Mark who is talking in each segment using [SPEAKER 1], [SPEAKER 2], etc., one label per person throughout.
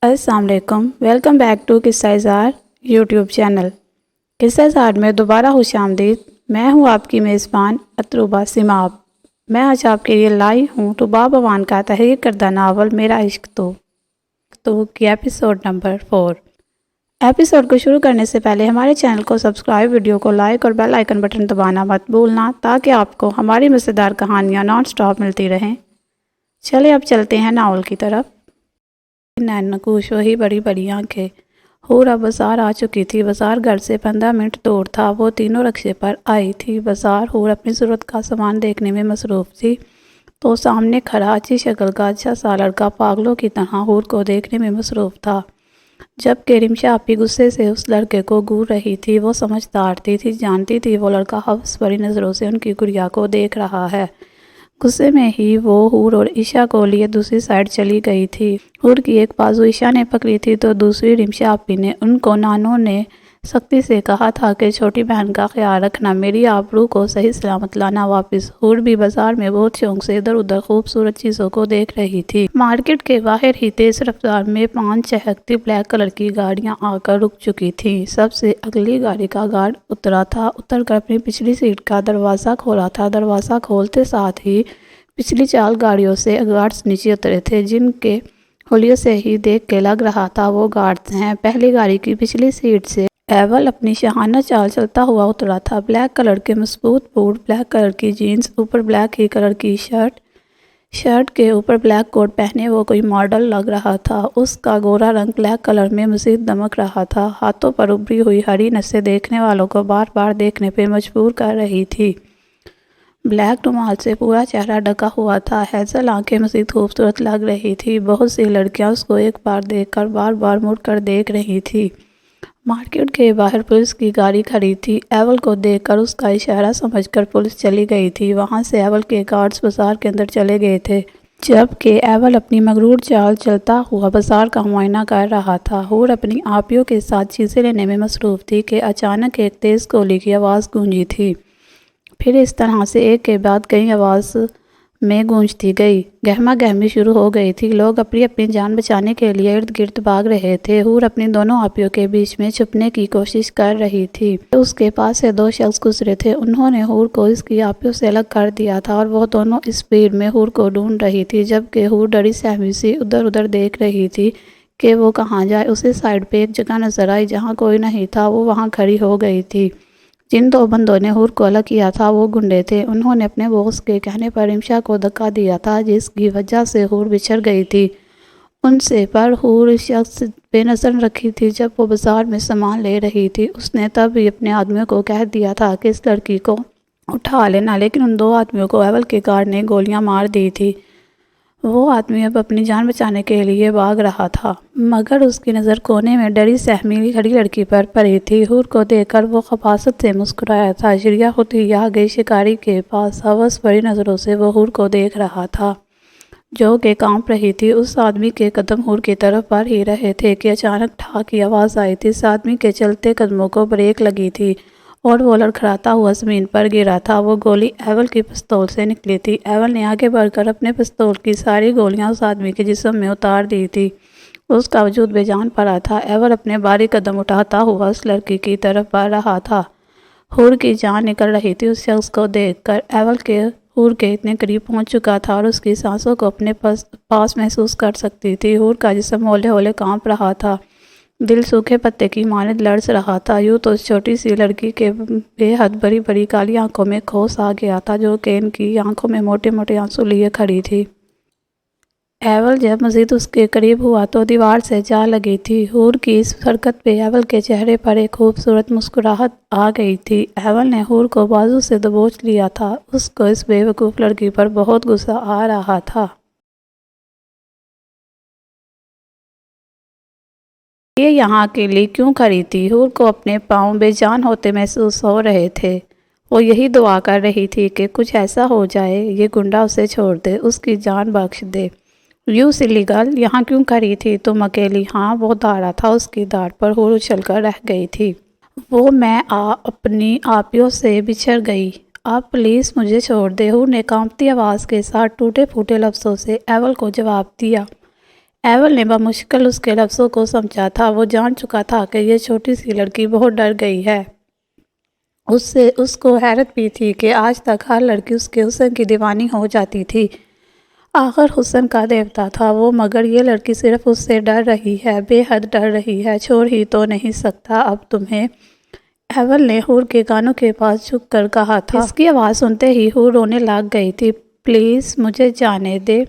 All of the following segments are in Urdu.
[SPEAKER 1] السلام علیکم، ویلکم بیک ٹو قصہ اظہار یوٹیوب چینل۔ قصہ اظہار میں دوبارہ خوش آمدید۔ میں ہوں آپ کی میزبان اطروبہ سماب۔ میں آج آپ کے لیے لائی ہوں رباب عوان کا تحریر کردہ ناول میرا عشق تو کی ایپیسوڈ نمبر 4۔ ایپیسوڈ کو شروع کرنے سے پہلے ہمارے چینل کو سبسکرائب، ویڈیو کو لائک اور بیل آئیکن بٹن دبانا مت بھولنا تاکہ آپ کو ہماری مزیدار کہانیاں نان سٹاپ ملتی رہیں۔ چلے اب چلتے ہیں ناول کی طرف۔ نین نقوش وہی بڑی بڑی آنکھیں۔ حور اب بازار آ چکی تھی۔ بازار گھر سے 15 منٹ دور تھا۔ وہ تینوں رکشے پر آئی تھی۔ بازار حور اپنی ضرورت کا سامان دیکھنے میں مصروف تھی تو سامنے کھڑا اچھی شکل کا اچھا سا لڑکا پاگلوں کی طرح حور کو دیکھنے میں مصروف تھا، جبکہ رمشا اپنی غصے سے اس لڑکے کو گور رہی تھی۔ وہ سمجھدار تھی، جانتی تھی وہ لڑکا حوث بڑی نظروں سے ان کی گڑیا کو دیکھ رہا ہے۔ غصے میں ہی وہ حور اور عشا کو لیے دوسری سائڈ چلی گئی تھی۔ حور کی ایک بازو عشا نے پکڑی تھی تو دوسری رمشا آپی نے۔ ان کو نانوں نے سختی سے کہا تھا کہ چھوٹی بہن کا خیال رکھنا، میری آبرو کو صحیح سلامت لانا واپس۔ حور بھی بازار میں بہت شوق سے ادھر ادھر خوبصورت چیزوں کو دیکھ رہی تھی۔ مارکیٹ کے باہر ہی تیز رفتار میں 5 چہکتی بلیک کلر کی گاڑیاں آ کر رک چکی تھیں۔ سب سے اگلی گاڑی کا گارڈ اترا تھا، اتر کر اپنی پچھلی سیٹ کا دروازہ کھولا تھا۔ دروازہ کھولتے ساتھ ہی پچھلی 4 گاڑیوں سے گارڈز نیچے اترے تھے، جن کے حلیوں سے ہی دیکھ کے لگ رہا تھا وہ گارڈز ہیں۔ پہلی گاڑی کی پچھلی سیٹ سے ایول اپنی شاہانہ چال چلتا ہوا اترا تھا۔ بلیک کلر کے مضبوط بوٹ، بلیک کلر کی جینز، اوپر بلیک ہی کلر کی شرٹ کے اوپر بلیک کوٹ پہنے وہ کوئی ماڈل لگ رہا تھا۔ اس کا گورا رنگ بلیک کلر میں مزید دمک رہا تھا۔ ہاتھوں پر ابھری ہوئی ہری نسیں دیکھنے والوں کو بار بار دیکھنے پہ مجبور کر رہی تھی۔ بلیک رومال سے پورا چہرہ ڈھکا ہوا تھا۔ ہیزل آنکھیں مزید خوبصورت لگ رہی تھی۔ بہت سی لڑکیاں اس کو ایک بار دیکھ کر بار بار مڑ کر دیکھ رہی تھی۔ مارکیٹ کے باہر پولیس کی گاڑی کھڑی تھی۔ ایول کو دیکھ کر اس کا اشارہ سمجھ کر پولیس چلی گئی تھی۔ وہاں سے ایول کے گارڈز بازار کے اندر چلے گئے تھے، جبکہ ایول اپنی مغرور چال چلتا ہوا بازار کا معائنہ کر رہا تھا۔ حور اپنی آپیوں کے ساتھ چیزیں لینے میں مصروف تھی کہ اچانک ایک تیز گولی کی آواز گونجی تھی۔ پھر اس طرح سے ایک کے بعد کئی آواز میں گونجتی گئی۔ گہما گہمی شروع ہو گئی تھی۔ لوگ اپنی اپنی جان بچانے کے لیے ارد گرد بھاگ رہے تھے۔ حور اپنی دونوں آپیوں کے بیچ میں چھپنے کی کوشش کر رہی تھی۔ اس کے پاس سے 2 شخص گزرے تھے۔ انہوں نے حور کو اس کی آپیوں سے الگ کر دیا تھا اور وہ دونوں اس بھیڑ میں حور کو ڈھونڈ رہی تھی، جبکہ حور ڈری سہمی سی ادھر ادھر دیکھ رہی تھی کہ وہ کہاں جائے۔ اسی سائڈ پہ ایک جگہ نظر آئی جہاں کوئی نہیں تھا۔ وہ وہاں کھڑی ہو گئی تھی۔ جن 2 بندوں نے حور کو الگ کیا تھا وہ گنڈے تھے۔ انہوں نے اپنے باس کے کہنے پر رمشا کو دھکا دیا تھا، جس کی وجہ سے حور بچھڑ گئی تھی ان سے۔ پر حور اس شخص پہ نظر رکھی تھی جب وہ بازار میں سامان لے رہی تھی۔ اس نے تب ہی اپنے آدمیوں کو کہہ دیا تھا کہ اس لڑکی کو اٹھا لینا، لیکن ان 2 آدمیوں کو ایول کے گارڈ نے گولیاں مار دی تھی۔ وہ آدمی اب اپنی جان بچانے کے لیے بھاگ رہا تھا، مگر اس کی نظر کونے میں ڈری سہمی کھڑی لڑکی پر پڑی تھی۔ حور کو دیکھ کر وہ خباثت سے مسکرایا تھا۔ شریعہ خود ہی آ گئی شکاری کے پاس۔ حوث بڑی نظروں سے وہ حور کو دیکھ رہا تھا، جو کہ کانپ رہی تھی۔ اس آدمی کے قدم حور کی طرف بڑھ ہی رہے تھے کہ اچانک ٹھا کی آواز آئی تھی۔ اس آدمی کے چلتے قدموں کو بریک لگی تھی اور وہ لڑکھڑاتا ہوا زمین پر گرا تھا۔ وہ گولی ایول کی پستول سے نکلی تھی۔ ایول نے آگے بڑھ کر اپنے پستول کی ساری گولیاں اس آدمی کے جسم میں اتار دی تھی۔ اس کا وجود بے جان پڑا تھا۔ ایول اپنے بھاری قدم اٹھاتا ہوا اس لڑکی کی طرف بڑھ رہا تھا۔ حور کی جان نکل رہی تھی اس شخص کو دیکھ کر۔ ایول کے حور کے اتنے قریب پہنچ چکا تھا اور اس کی سانسوں کو اپنے پاس محسوس کر سکتی تھی۔ حور کا جسم ہولے ہولے کانپ رہا تھا، دل سوکھے پتے کی مانند لرز رہا تھا۔ یوں تو اس چھوٹی سی لڑکی کے بے حد بڑی بڑی کالی آنکھوں میں کھوس آ گیا تھا، جو کہ ان کی آنکھوں میں موٹے موٹے آنسو لیے کھڑی تھی۔ ایول جب مزید اس کے قریب ہوا تو دیوار سے جا لگی تھی۔ حور کی اس حرکت پہ ایول کے چہرے پر ایک خوبصورت مسکراہٹ آ گئی تھی۔ ایول نے حور کو بازو سے دبوچ لیا تھا۔ اس کو اس بے وقوف لڑکی پر بہت غصہ آ رہا تھا۔ یہ یہاں اکیلی کیوں کھڑی تھی؟ حور کو اپنے پاؤں بے جان ہوتے محسوس ہو رہے تھے۔ وہ یہی دعا کر رہی تھی کہ کچھ ایسا ہو جائے، یہ گنڈا اسے چھوڑ دے، اس کی جان بخش دے۔ یو سلی گرل، یہاں کیوں کھڑی تھی تم اکیلی؟ ہاں، وہ داڑھا تھا اس کی داڑھ پر حور اچھل کر رہ گئی تھی۔ وہ میں اپنی آپیوں سے بچھڑ گئی، اب پلیز مجھے چھوڑ دے۔ حور نے کانپتی آواز کے ساتھ ٹوٹے پھوٹے لفظوں سے ایول کو جواب دیا۔ ایول نے بمشکل اس کے لفظوں کو سمجھا تھا۔ وہ جان چکا تھا کہ یہ چھوٹی سی لڑکی بہت ڈر گئی ہے۔ اس کو حیرت بھی تھی کہ آج تک ہر لڑکی اس کے حسن کی دیوانی ہو جاتی تھی۔ آخر حسن کا دیوتا تھا وہ، مگر یہ لڑکی صرف اس سے ڈر رہی ہے، بے حد ڈر رہی ہے، چھوڑ ہی تو نہیں سکتا اب تمہیں۔ ایول نے حور کے کانوں کے پاس جھک کر کہا تھا۔ اس کی آواز سنتے ہی حور رونے لگ گئی تھی۔ پلیز مجھے جانے دے۔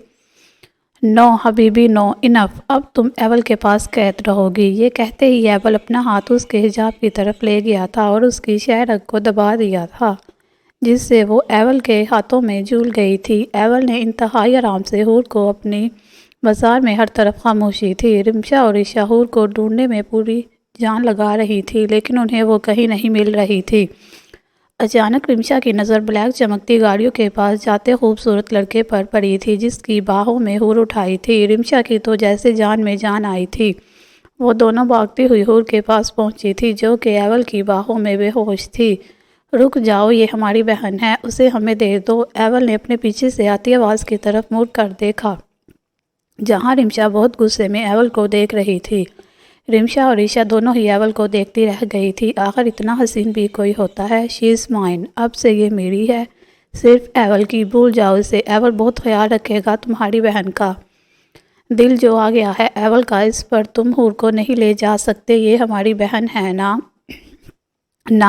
[SPEAKER 1] نو حبیبی نو، انف، اب تم ایول کے پاس قید رہو گی۔ یہ کہتے ہی ایول اپنا ہاتھ اس کے حجاب کی طرف لے گیا تھا اور اس کی شہ رگ کو دبا دیا تھا، جس سے وہ ایول کے ہاتھوں میں جھول گئی تھی۔ ایول نے انتہائی آرام سے حور کو اپنی بازار میں ہر طرف خاموشی تھی۔ رمشا اور عشا حور کو ڈھونڈنے میں پوری جان لگا رہی تھی، لیکن انہیں وہ کہیں نہیں مل رہی تھی۔ اچانک رمشا کی نظر بلیک چمکتی گاڑیوں کے پاس جاتے خوبصورت لڑکے پر پڑی تھی جس کی باہوں میں حور اٹھائی تھی۔ رمشا کی تو جیسے جان میں جان آئی تھی۔ وہ دونوں بھاگتی ہوئی حور کے پاس پہنچی تھی جو کہ ایول کی باہوں میں بے ہوش تھی۔ رک جاؤ، یہ ہماری بہن ہے، اسے ہمیں دے دو۔ ایول نے اپنے پیچھے سے آتی آواز کی طرف مڑ کر دیکھا جہاں رمشا بہت غصے میں ایول کو دیکھ رہی تھی۔ رمشا اور عشا دونوں ہی ایول کو دیکھتی رہ گئی تھی۔ آخر اتنا حسین بھی کوئی ہوتا ہے؟ شی از مائن، اب سے یہ میری ہے، صرف ایول کی، بھول جاؤ اسے۔ ایول بہت خیال رکھے گا تمہاری بہن کا۔ دل جو آ گیا ہے ایول کا، اس پر تم حور کو نہیں لے جا سکتے، یہ ہماری بہن ہے نا۔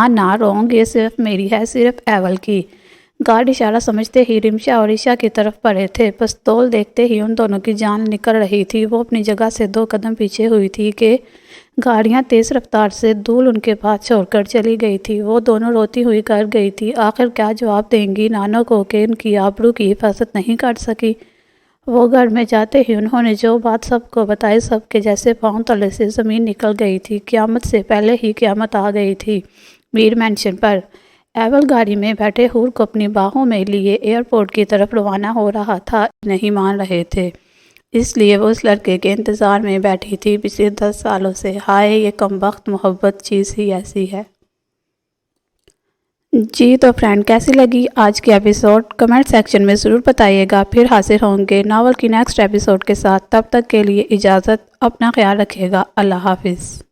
[SPEAKER 1] نہ رونگ، یہ صرف میری ہے، صرف ایول کی۔ گارڈ اشارہ سمجھتے ہی رمشا اور عشا کی طرف بڑھے تھے۔ پستول دیکھتے ہی ان دونوں کی جان نکل رہی تھی۔ وہ اپنی جگہ سے 2 قدم پیچھے ہوئی تھی کہ گاڑیاں تیز رفتار سے دھول ان کے پاس چھوڑ کر چلی گئی تھی۔ وہ دونوں روتی ہوئی کر گئی تھی۔ آخر کیا جواب دیں گی نانو کو کہ ان کی آبرو کی حفاظت نہیں کر سکی؟ وہ گھر میں جاتے ہی انہوں نے جو بات سب کو بتائی، سب کے جیسے پاؤں تلے سے زمین نکل گئی تھی۔ قیامت سے پہلے ہی قیامت آ گئی تھی میر مینشن پر۔ ایول گاڑی میں بیٹھے حور کو اپنی باہوں میں لیے ایئرپورٹ کی طرف روانہ ہو رہا تھا۔ نہیں مان رہے تھے، اس لیے وہ اس لڑکے کے انتظار میں بیٹھی تھی پچھلے 10 سالوں سے۔ ہائے یہ کمبخت محبت چیز ہی ایسی ہے۔ جی تو فرینڈ، کیسی لگی آج کی ایپیسوڈ؟ کمنٹ سیکشن میں ضرور بتائیے گا۔ پھر حاضر ہوں گے ناول کی نیکسٹ ایپیسوڈ کے ساتھ۔ تب تک کے لیے اجازت، اپنا خیال رکھیے گا۔ اللہ حافظ۔